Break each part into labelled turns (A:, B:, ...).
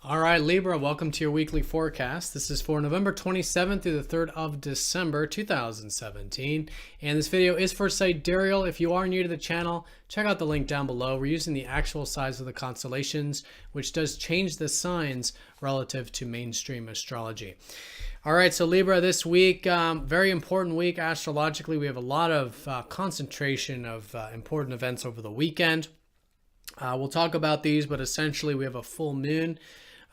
A: All right, Libra, welcome to your weekly forecast. This is for November 27th through the 3rd of December 2017. And this video is for Sidereal. If you are new to the channel, check out the link down below. We're using the actual size of the constellations, which does change the signs relative to mainstream astrology. All right, so Libra, this week, very important week astrologically. We have a lot of concentration of important events over the weekend. We'll talk about these, but essentially we have a full moon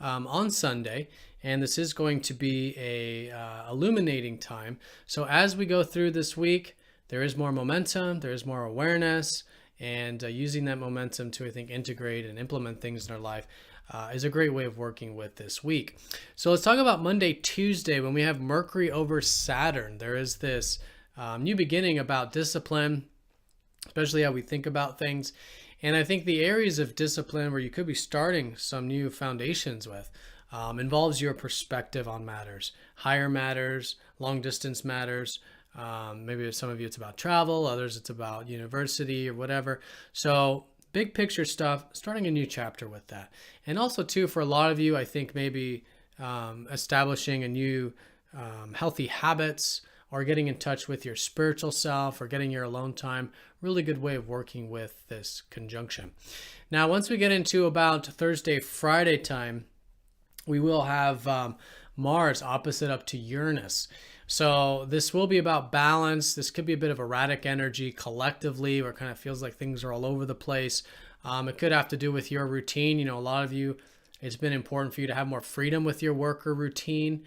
A: on Sunday, and this is going to be a illuminating time. So as we go through this week, there is more momentum, there is more awareness, and using that momentum to, I think, integrate and implement things in our life is a great way of working with this week. So let's talk about Monday, Tuesday, when we have Mercury over Saturn. There is this new beginning about discipline, especially how we think about things. And I think the areas of discipline where you could be starting some new foundations with involves your perspective on matters, higher matters, long distance matters. Maybe some of you it's about travel, others it's about university or whatever. So big picture stuff, starting a new chapter with that. And also too, for a lot of you, I think maybe establishing a new healthy habits, or getting in touch with your spiritual self, or getting your alone time. Really good way of working with this conjunction. Now, once we get into about Thursday, Friday time, we will have Mars opposite up to Uranus. So this will be about balance. This could be a bit of erratic energy collectively, where it kind of feels like things are all over the place. It could have to do with your routine. A lot of you, it's been important for you to have more freedom with your work or routine.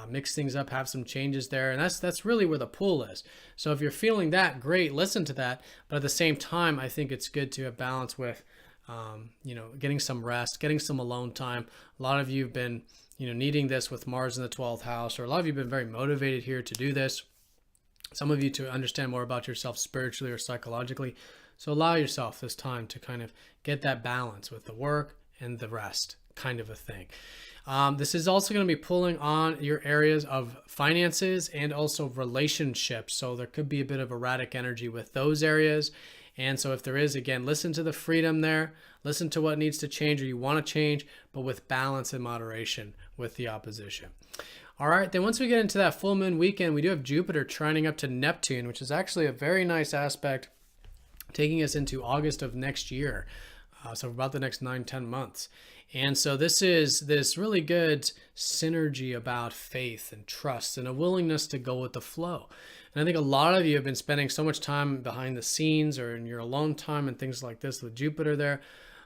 A: Mix things up, have some changes there, and that's really where the pull is. So if you're feeling that, great, listen to that. But at the same time, I think it's good to have balance with, getting some rest, getting some alone time. A lot of you have been, needing this with Mars in the 12th house, or a lot of you have been very motivated here to do this. Some of you to understand more about yourself spiritually or psychologically. So allow yourself this time to kind of get that balance with the work and the rest, kind of a thing. This is also going to be pulling on your areas of finances and also relationships. So there could be a bit of erratic energy with those areas. And so if there is, again, listen to the freedom there, listen to what needs to change or you want to change, but with balance and moderation with the opposition. All right, then once we get into that full moon weekend, we do have Jupiter trining up to Neptune, which is actually a very nice aspect, taking us into August of next year. So about the next 9-10 months. And so this is this really good synergy about faith and trust and a willingness to go with the flow. And I think a lot of you have been spending so much time behind the scenes or in your alone time and things like this with Jupiter there.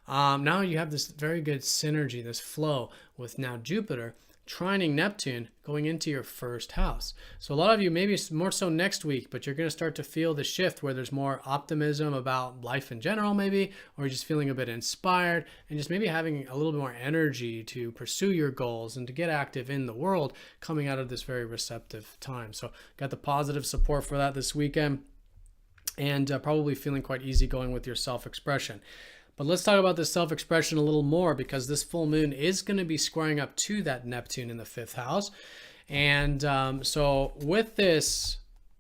A: Now you have this very good synergy, this flow with now Jupiter trining Neptune going into your first house. So a lot of you, maybe more so next week, but you're going to start to feel the shift where there's more optimism about life in general maybe, or you're just feeling a bit inspired and just maybe having a little bit more energy to pursue your goals and to get active in the world coming out of this very receptive time. So got the positive support for that this weekend, and probably feeling quite easygoing with your self-expression. But let's talk about this self-expression a little more, because this full moon is going to be squaring up to that Neptune in the 5th house. And so with this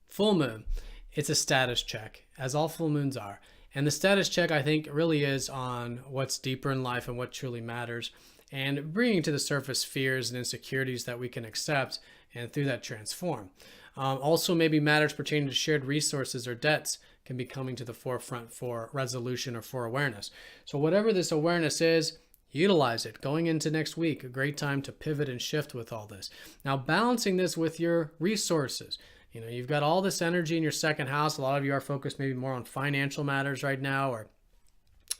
A: full moon, it's a status check, as all full moons are. And the status check, I think, really is on what's deeper in life and what truly matters, and bringing to the surface fears and insecurities that we can accept and through that transform. Also, maybe matters pertaining to shared resources or debts can be coming to the forefront for resolution or for awareness. So whatever this awareness is, utilize it. Going into next week, a great time to pivot and shift with all this. Now, balancing this with your resources. You've got all this energy in your second house. A lot of you are focused maybe more on financial matters right now, or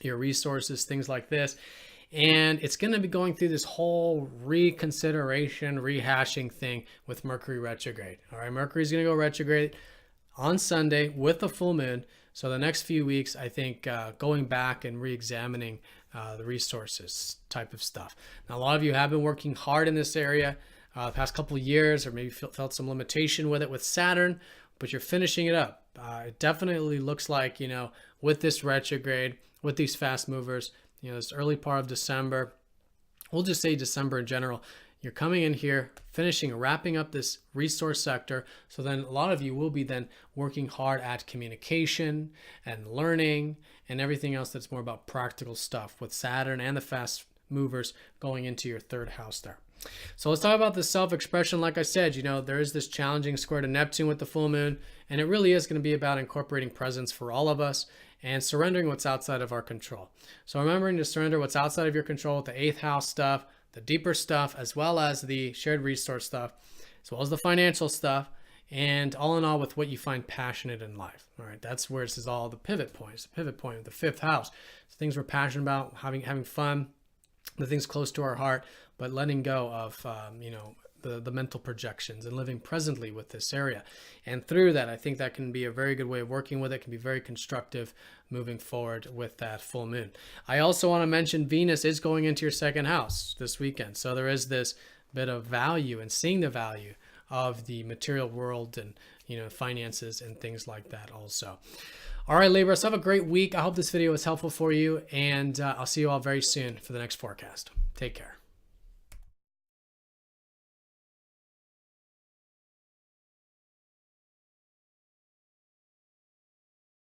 A: your resources, things like this. And it's going to be going through this whole reconsideration, rehashing thing with Mercury retrograde. All right, Mercury's going to go retrograde on Sunday with the full moon. So the next few weeks, I think, going back and re-examining the resources type of stuff. Now, a lot of you have been working hard in this area the past couple of years, or maybe felt some limitation with it with Saturn, but you're finishing it up. It definitely looks like, with this retrograde, with these fast movers, this early part of December, we'll just say December in general, you're coming in here, finishing, wrapping up this resource sector. So then a lot of you will be then working hard at communication and learning and everything else that's more about practical stuff with Saturn and the fast movers going into your third house there. So let's talk about the self-expression. Like I said, there is this challenging square to Neptune with the full moon, and it really is going to be about incorporating presence for all of us and surrendering what's outside of our control. So remembering to surrender what's outside of your control with the 8th house stuff, the deeper stuff, as well as the shared resource stuff, as well as the financial stuff, and all in all with what you find passionate in life. All right, that's where this is all the pivot point. It's the pivot point of the 5th house. It's things we're passionate about, having fun, the things close to our heart, but letting go of the mental projections and living presently with this area. And through that, I think that can be a very good way of working with it. It can be very constructive moving forward with that full moon. I also want to mention Venus is going into your 2nd house this weekend. So there is this bit of value and seeing the value of the material world and finances and things like that also. All right, Libra, so have a great week. I hope this video was helpful for you, and I'll see you all very soon for the next forecast. Take care.